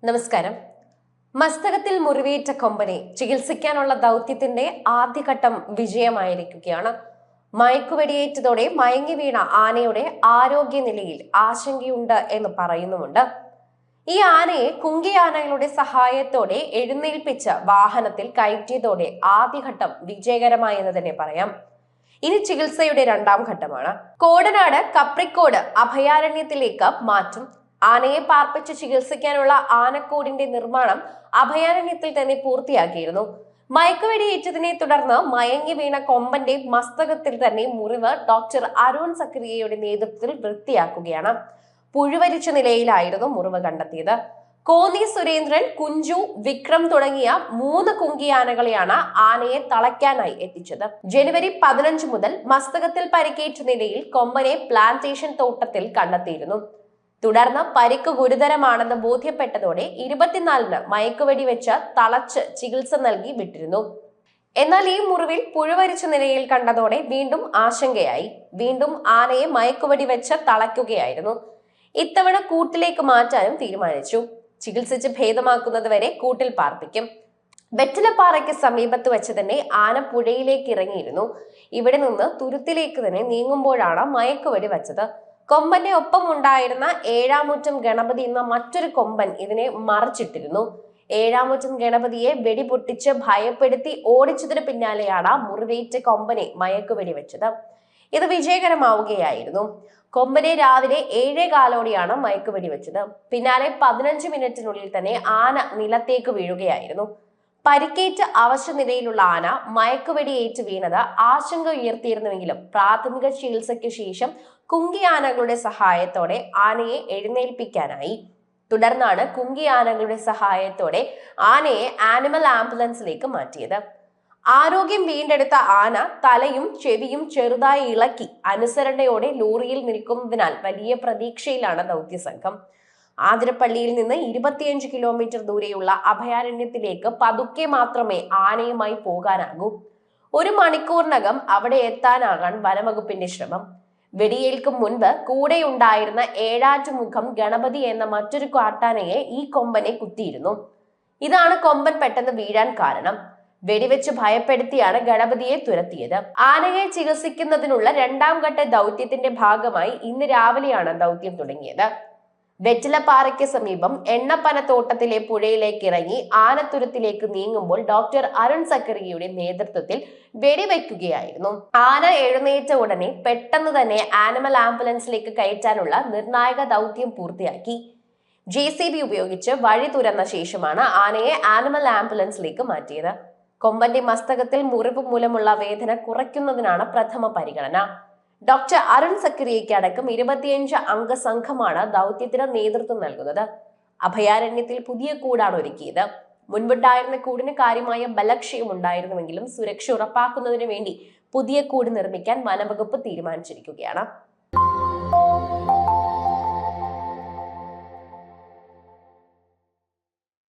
നമസ്കാരം. മസ്തകത്തിൽ മുറിവേറ്റ കൊമ്പനെ ചികിത്സിക്കാനുള്ള ദൗത്യത്തിന്റെ ആദ്യഘട്ടം വിജയമായിരിക്കുകയാണ്. മയക്കുവെടിയേറ്റതോടെ മയങ്ങി വീണ ആനയുടെ ആരോഗ്യനിലയിൽ ആശങ്കയുണ്ട് എന്ന് പറയുന്നുമുണ്ട്. ഈ ആനയെ കുങ്കിയാനകളുടെ സഹായത്തോടെ എഴുന്നേൽപ്പിച്ച് വാഹനത്തിൽ കയറ്റിയതോടെ ആദ്യഘട്ടം വിജയകരമായെന്ന് തന്നെ പറയാം. ഇനി ചികിത്സയുടെ രണ്ടാം ഘട്ടമാണ്. കോടനാട് കപ്രിക്കോട് അഭയാരണ്യത്തിലേക്ക് മാറ്റും. ആനയെ പാർപ്പിച്ച് ചികിത്സിക്കാനുള്ള ആനക്കൂടിന്റെ നിർമ്മാണം അഭയാരണ്യത്തിൽ തന്നെ പൂർത്തിയാക്കിയിരുന്നു. മയക്കുവെടിയേറ്റതിനെ തുടർന്ന് മയങ്ങി വീണ കൊമ്പന്റെ മസ്തകത്തിൽ തന്നെ മുറിവ് ഡോക്ടർ അരുൺ സക്രിയയുടെ നേതൃത്വത്തിൽ വൃത്തിയാക്കുകയാണ്. പുഴുവരിച്ച നിലയിലായിരുന്നു മുറിവ് കണ്ടെത്തിയത്. കോന്നി സുരേന്ദ്രൻ, കുഞ്ചു, വിക്രം തുടങ്ങിയ 3 കുങ്കിയാനകളെയാണ് ആനയെ തളയ്ക്കാനായി എത്തിച്ചത്. ജനുവരി 15 മുതൽ മസ്തകത്തിൽ പരിക്കേറ്റ നിലയിൽ കൊമ്പനെ പ്ലാന്റേഷൻ തോട്ടത്തിൽ കണ്ടെത്തിയിരുന്നു. തുടർന്ന് പരിക്ക് ഗുരുതരമാണെന്ന് ബോധ്യപ്പെട്ടതോടെ 24-ന് മയക്കുവെടി വെച്ച് തളച്ച് ചികിത്സ നൽകി വിട്ടിരുന്നു. എന്നാൽ ഈ മുറിവിൽ പുഴുവരിച്ച നിലയിൽ കണ്ടതോടെ വീണ്ടും ആശങ്കയായി. വീണ്ടും ആനയെ മയക്കുവെടി വെച്ച് തളയ്ക്കുകയായിരുന്നു. ഇത്തവണ കൂട്ടിലേക്ക് മാറ്റാനും തീരുമാനിച്ചു. ചികിത്സിച്ച് ഭേദമാക്കുന്നതുവരെ കൂട്ടിൽ പാർപ്പിക്കും. വെറ്റിലപ്പാറയ്ക്ക് സമീപത്ത് വെച്ച് തന്നെ ആന പുഴയിലേക്ക് ഇറങ്ങിയിരുന്നു. ഇവിടെ നിന്ന് തുരുത്തിലേക്ക് തന്നെ നീങ്ങുമ്പോഴാണ് മയക്കുവെടി വെച്ചത്. കൊമ്പന്റെ ഒപ്പം ഉണ്ടായിരുന്ന ഏഴാമുറ്റം ഗണപതി എന്ന മറ്റൊരു കൊമ്പൻ ഇതിനെ മറിച്ചിട്ടിരുന്നു. ഏഴാമുറ്റം ഗണപതിയെ വെടിപൊട്ടിച്ച് ഭയപ്പെടുത്തി ഓടിച്ചതിന് പിന്നാലെയാണ് മുറിവേറ്റ കൊമ്പനെ മയക്കുവെടി വെച്ചത്. ഇത് വിജയകരമാവുകയായിരുന്നു. കൊമ്പനെ രാവിലെ 7:15 മയക്കുവെടി വെച്ചത്. പിന്നാലെ 15 മിനിറ്റിനുള്ളിൽ തന്നെ ആന നിലത്തേക്ക് വീഴുകയായിരുന്നു. പരിക്കേറ്റ അവശനിലയിലുള്ള ആന മയക്കുവെടിയേറ്റ് വീണത് ആശങ്ക ഉയർത്തിയിരുന്നുവെങ്കിലും പ്രാഥമിക ചികിത്സയ്ക്ക് ശേഷം കുങ്കിയാനകളുടെ സഹായത്തോടെ ആനയെ എഴുന്നേൽപ്പിക്കാനായി. തുടർന്നാണ് കുങ്കിയാനകളുടെ സഹായത്തോടെ ആനയെ ആനിമൽ ആംബുലൻസിലേക്ക് മാറ്റിയത്. ആരോഗ്യം വീണ്ടെടുത്ത ആന തലയും ചെവിയും ചെറുതായി ഇളക്കി അനുസരണയോടെ ലോറിയിൽ നിൽക്കുന്നതിനാൽ വലിയ പ്രതീക്ഷയിലാണ് ദൗത്യസംഘം. ആതിരപ്പള്ളിയിൽ നിന്ന് 25 കിലോമീറ്റർ ദൂരെയുള്ള അഭയാരണ്യത്തിലേക്ക് പതുക്കെ മാത്രമേ ആനയുമായി പോകാനാകൂ. 1 മണിക്കൂറിനകം അവിടെ എത്താനാകാൻ വനംവകുപ്പിന്റെ ശ്രമം. വെടിയേൽക്കും മുൻപ് കൂടെയുണ്ടായിരുന്ന ഏഴാറ്റുമുഖം ഗണപതി എന്ന മറ്റൊരു കാട്ടാനയെ ഈ കൊമ്പനെ കുത്തിയിരുന്നു. ഇതാണ് കൊമ്പൻ പെട്ടെന്ന് വീഴാൻ കാരണം. വെടിവെച്ച് ഭയപ്പെടുത്തിയാണ് ഗണപതിയെ തുരത്തിയത്. ആനയെ ചികിത്സിക്കുന്നതിനുള്ള രണ്ടാം ഘട്ട ദൗത്യത്തിന്റെ ഭാഗമായി ഇന്ന് രാവിലെയാണ് ദൗത്യം തുടങ്ങിയത്. വെറ്റിലപ്പാറയ്ക്ക് സമീപം എണ്ണപ്പനത്തോട്ടത്തിലെ പുഴയിലേക്ക് ഇറങ്ങി ആനത്തുരത്തിലേക്ക് നീങ്ങുമ്പോൾ ഡോക്ടർ അരുൺ സക്രിയയുടെ നേതൃത്വത്തിൽ വെടിവെക്കുകയായിരുന്നു. ആന എഴുന്നേറ്റ ഉടനെ പെട്ടെന്ന് തന്നെ ആനിമൽ ആംബുലൻസിലേക്ക് കയറ്റാനുള്ള നിർണായക ദൗത്യം പൂർത്തിയാക്കി. JCB ഉപയോഗിച്ച് വഴി തുറന്ന ശേഷമാണ് ആനയെ ആനിമൽ ആംബുലൻസിലേക്ക് മാറ്റിയത്. കൊമ്പന്റെ മസ്തകത്തിൽ മുറിവ് മൂലമുള്ള വേദന കുറയ്ക്കുന്നതിനാണ് പ്രഥമ പരിഗണന. ഡോക്ടർ അരുൺ സക്രിയയ്ക്ക് അടക്കം 25 അംഗ സംഘമാണ് ദൗത്യത്തിന് നേതൃത്വം നൽകുന്നത്. അഭയാരണ്യത്തിൽ പുതിയ കൂടാണ് ഒരുക്കിയത്. മുൻപുണ്ടായിരുന്ന കൂടിന് കാര്യമായ ബലക്ഷയം ഉണ്ടായിരുന്നുവെങ്കിലും സുരക്ഷ ഉറപ്പാക്കുന്നതിന് വേണ്ടി പുതിയ കൂട് നിർമ്മിക്കാൻ വനംവകുപ്പ് തീരുമാനിച്ചിരിക്കുകയാണ്.